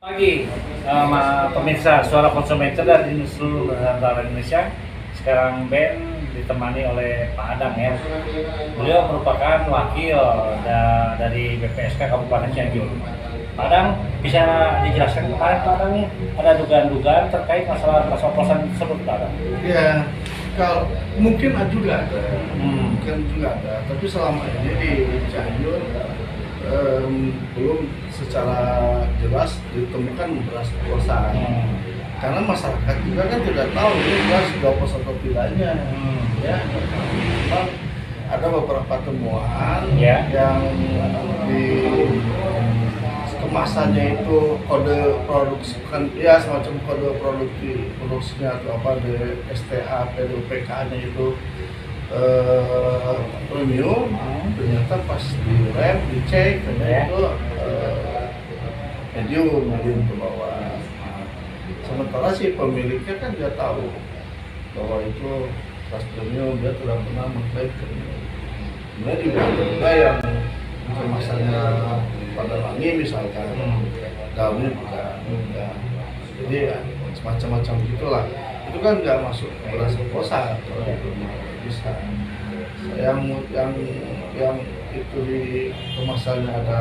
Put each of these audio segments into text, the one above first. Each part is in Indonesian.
Pagi, pemirsa Suara Konsumen Cerdas di seluruh Nusantara Indonesia. Sekarang Ben ditemani oleh Pak Adang ya. Beliau merupakan wakil dari BPSK Kabupaten Cianjur. Pak Adang, bisa dijelaskan kemarin Pak Adang nih, ada dugaan-dugaan terkait masalah oplosan tersebut Pak Adang? Ya, kalau mungkin juga ada, tapi selama ini di Cianjur belum secara jelas ditemukan beras oplosan. Karena masyarakat juga kan tidak tahu ini beras sudah oplos atau tidaknya. Ya, memang ada beberapa temuan yang di kemasannya itu kode produksi kan ya semacam kode produksinya atau apa di STA PDUPK-nya itu premium, ternyata pas di rem dicek ternyata itu medium ke bawah. Sementara si pemiliknya kan nggak tahu bahwa itu beras premium, dia tidak pernah mengklaim premium. Kemudian juga yang kemasannya pada wangi misalkan, daunnya bukan. Jadi ya, semacam-macam gitulah. Itu kan nggak masuk ke beras oplosan, kalau itu bisa. Yang itu di kemasannya ada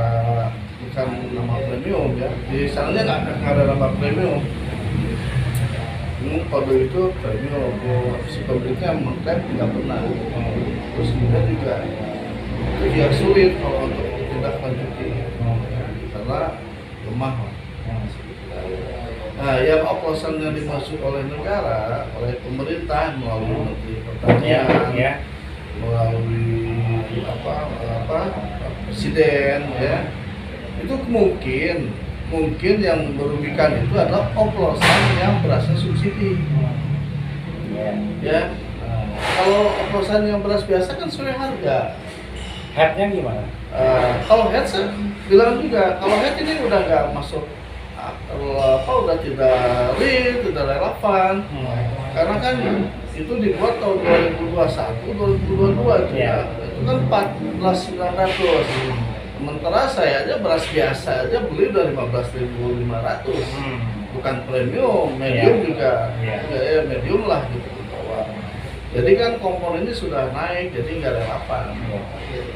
bukan nama premium ya, di sananya nggak ada nama premium. Kode itu premium, si pemiliknya mengklaim tidak pernah. Terus kemudian juga itu dia sulit kalau untuk tindak lanjuti karena lemah. Nah, yang oplosan yang dimaksud oleh negara, oleh pemerintah melalui Menteri Pertanian, melalui presiden, ya, itu mungkin yang merugikan itu adalah oplosan yang berasnya subsidi. Ya, kalau oplosan yang beras biasa kan sesuai harga. Headnya gimana? Kalau head saya bilang juga, kalau head ini udah nggak masuk udah tidak relevan. Karena kan itu dibuat tahun 2021, 2022 itu ya. Itu kan 14.900. Sementara saya aja beras biasa aja beli udah 15.500. Bukan premium, medium juga. Ya, medium lah gitu. Jadi kan komponennya sudah naik, jadi nggak relevan.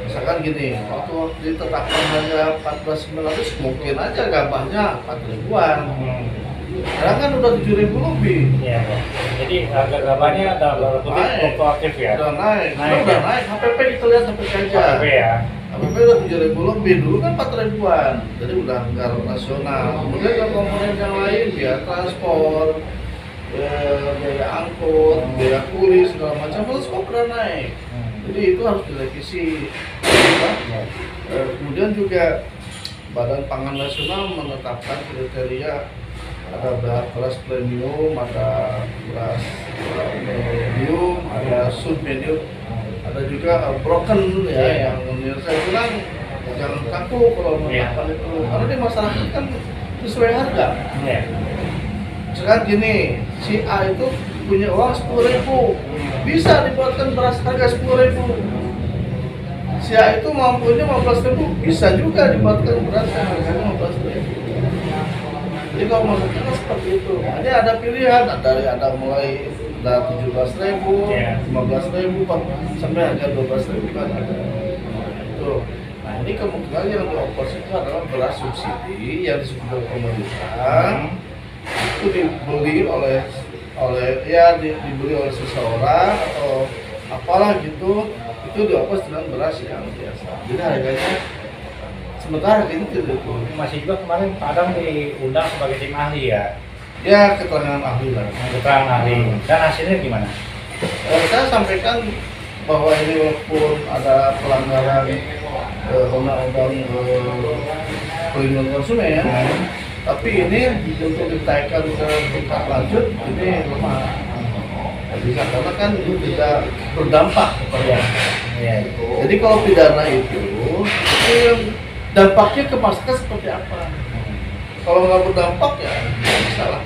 Misalkan gini, waktu ditetapkan harga 14.900 mungkin aja gabahnya 4.000-an. Sekarang kan udah 7.000 lebih. Iya, jadi harga gabahnya ada fluktuatif ya? Udah naik. HPP kita lihat HPP aja. HPP ya? HPP udah 7.000 lebih, dulu kan 4.000-an. Jadi udah nggak rasional. Kemudian kalau komponen yang lain, biaya transport, biaya angkut, biaya kuli, segala macam itu semua pernah naik. Jadi itu harus direvisi. Kemudian juga Badan Pangan Nasional menetapkan kriteria, ada beras premium, ada beras medium, ada sub medium, ada juga broken ya, yang menurut saya bilang jangan kaku kalau menetapkan itu, karena di masyarakat kan sesuai harga. Sekarang gini, si A itu punya uang 10.000, bisa dibuatkan beras harga 10.000. Si A itu mampunya 15.000, bisa juga dibuatkan beras harga 15.000. Jadi kalau maksudnya kan seperti itu, makanya ada pilihan, ada mulai 17.000, 15.000, sampai harga 12.000 kan ada. Itu. Nah ini kemungkinan yang dioplos itu adalah beras subsidi yang disebut pemerintah. Itu dibeli oleh dibeli oleh seseorang atau apalah gitu, itu dioplos dengan beras yang biasa. Jadi harganya sementara ini tidak turun. Masih juga kemarin Pak Adang diundang sebagai tim ahli ya? Ya, keterangan ahli lah. Keterangan ahli. Dan hasilnya gimana? Saya sampaikan bahwa ini walaupun ada pelanggaran undang-undang perlindungan konsumen ya, tapi ini untuk ditaikkan ke tingkat lanjut ini lemah. Bisa karena kan itu tidak berdampak kepada. Jadi kalau pidana itu dampaknya ke masyarakat seperti apa? Kalau nggak berdampak ya bisa lah.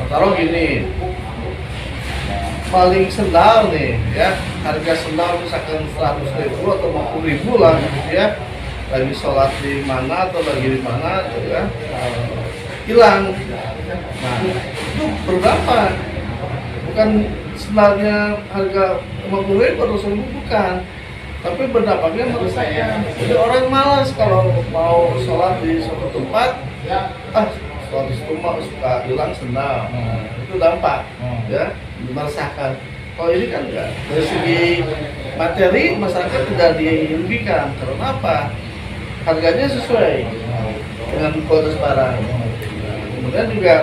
Taruh gini, paling sendal nih ya, harga sendal misalkan 100.000 atau 50.000 lah gitu ya. lagi sholat di mana atau lagi di mana, gitu kan, hilang. Nah, itu berdampak. Bukan sebenarnya harga 50.000 atau 1.000, bukan, tapi berdampaknya merusakan. Jadi orang malas kalau mau sholat di suatu tempat, sholat di situ mah suka hilang sendal. Itu dampak, ya, meresahkan. Kalau ini kan enggak. Dari segi materi masyarakat tidak dirugikan. Karena apa? Harganya sesuai dengan kualitas barang. Kemudian juga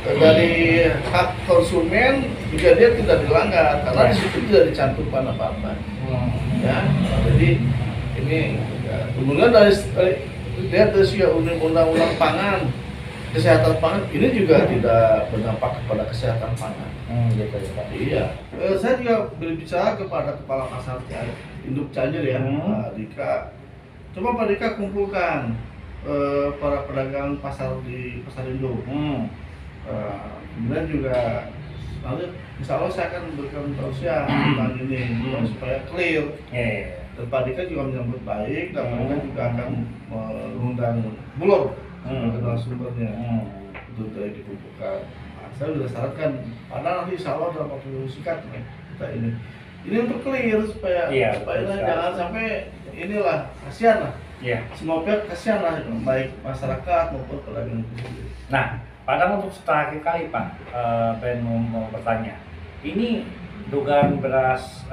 dari hak konsumen juga dia tidak dilanggar karena di situ tidak dicantumkan apa-apa. Ya, jadi ini ya. Kemudian dari lihat dari segi undang-undang pangan, kesehatan pangan ini juga tidak berdampak kepada kesehatan pangan. Gitu ya Pak. Iya. Saya juga berbicara kepada kepala pasar induk Cianjur ya, Pak Dika. Coba Pak Dika kumpulkan para pedagang pasar di pasar induk. Kemudian juga nanti insya Allah saya akan memberikan tausiah tentang ini supaya clear. Dan Pak Dika juga menyambut baik dan mereka juga akan mengundang Bulog sebagai sumbernya untuk dikumpulkan. Nah, saya sudah syaratkan padahal nanti insya Allah dalam waktu singkat kita ini untuk clear supaya jangan sampai inilah kasihan lah. Semua pihak kasihan lah, baik masyarakat maupun pedagang itu sendiri. Nah, padahal untuk terakhir kali Pak, Ben mau bertanya, ini dugaan beras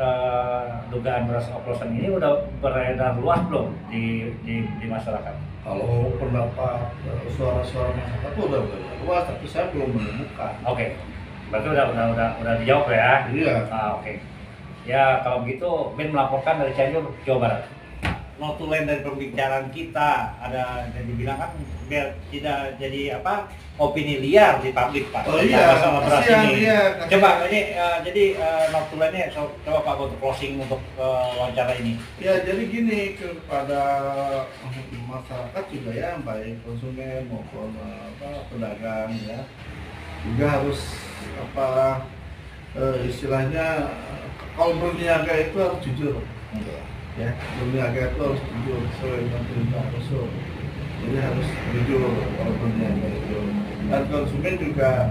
oplosan ini udah beredar luas belum di masyarakat? Kalau pendapat suara-suara masyarakat itu udah luas, tapi saya belum menemukan. Oke, berarti udah dijawab ya? Iya. Oke. Ya kalau begitu Ben melaporkan dari Cianjur, Jawa Barat. Notulen dari pembicaraan kita ada yang dibilang kan biar tidak jadi opini liar di publik Pak. Oh iya, masalah beras ini. Iya, coba ini jadi notulennya coba Pak untuk closing untuk wawancara ini. Ya jadi gini kepada masyarakat juga ya, baik konsumen maupun pedagang ya, juga harus istilahnya kalau berniaga itu harus jujur. Ya, berniaga itu harus jujur sesuai dengan perintah Rasul. Jadi harus jujur kalau berniaga itu. Dan konsumen juga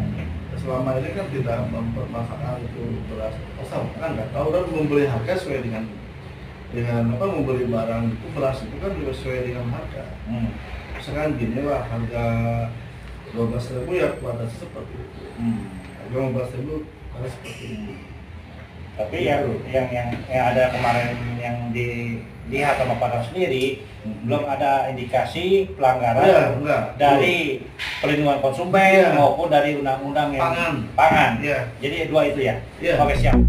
selama ini kan tidak mempermasalahkan itu beras pasar, kan nggak tahu dan membeli harga sesuai dengan membeli barang itu beras itu kan juga sesuai dengan harga. Misalkan gini lah, harga 12.000 ya kualitasnya seperti itu. Harga 15.000 harus seperti itu. Tapi yang ada kemarin yang dilihat sama Pak sendiri belum ada indikasi pelanggaran dari perlindungan konsumen maupun dari undang-undang yang pangan. Ya. Jadi dua itu ya. Ya. Oke, siap.